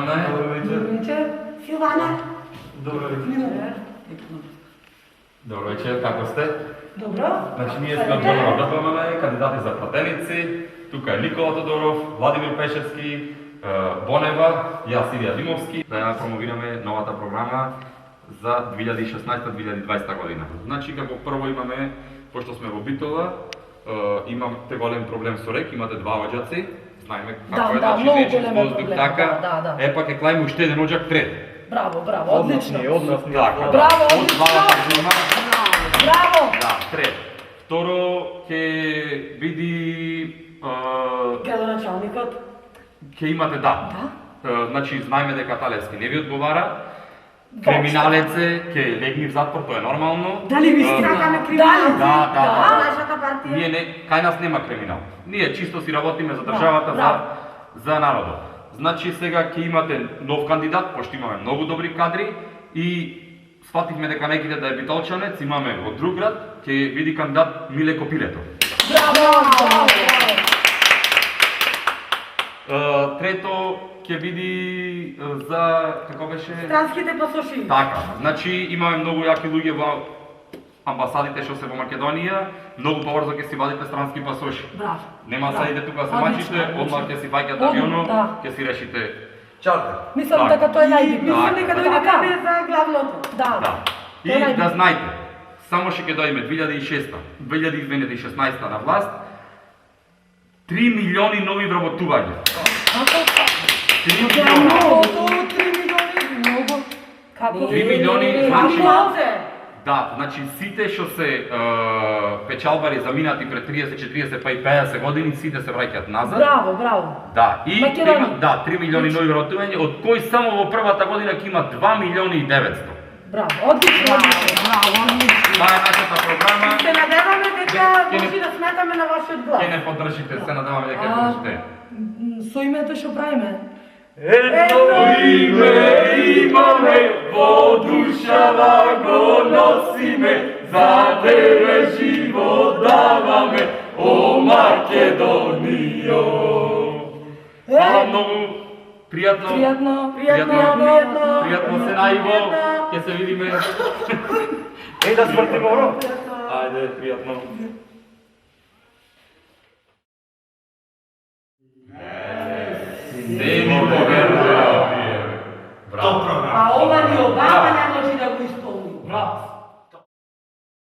Памана. Добро вечер. Силвана. Добро вечер. Добро вечер, како сте? Добро. Значи, ние сме од Добро ДПМН, кандидати за пратеници. Тука е Никола Тодоров, Владимир Пешевски, Бонева, јас Илија Димовски. Да ја промовираме новата програма за 2016-2020 година. Значи, како прво имаме, пошто сме во Битола, имате голем проблем со рек, имате два оѓаци. Знаеме како е, значи нечист воздух, така. Епак е клајме уште еден оѓак пред. Браво, браво, одлично. Однос ни. Така, Браво, од одлично. двата зима. Браво. Да, трет. Второ, ќе види Градоначалникот. ќе имате да. Значи знаеме дека Талевски не ви одговара. Криминалец е, ќе легни в затвор, тоа е нормално. Дали ви стракаме криминалци? Да. Нашата партија. Ние не, кај нас нема криминал. Ние чисто си работиме за државата, за народот. Значи сега ќе имате нов кандидат, пошто имаме многу добри кадри и сфативме дека неките да е битолчанец, имаме од друг град, ќе види кандидат Миле Копилето. Браво, браво. Трето ќе види за како беше Странските пасоши. така. Значи имаме многу јаки луѓе во амбасадите што се во Македонија, многу побрзо ќе си вадите странски пасоши. Браво. Нема да идете тука се мачите, одмах ќе си фаќате авионот, ќе си решите Чарте. Мислам дека тоа е најбитно. Мислам дека дојде за главното. Да. И да знаете, само што ќе дојме 2016 на власт, 3 милиони нови вработувања. 3 милиони. Многу, 3 милиони, многу. Како? 3 милиони, значи... Аплаузе. Да, значи сите што се печалбари заминати пред 30, 40 па и 50 години, сите се враќаат назад. Браво, браво. Да, и Македонија. 3 милиони нови вработувања, од кои само во првата година ќе има 2 милиони и 900. Браво, одлично. Браво. Тоа е нашата програма. Се надеваме дека може да сметаме на вашиот глас. Ќе не поддржите, се надеваме дека ќе поддржите. Со името што правиме? Едно име имаме, во душава го носиме, за тебе живот даваме, о Македонијо. Хвала многу, пријатно. Пријатно се најво, ќе се видиме. Да свртимо, бро. Ајде, пријатно.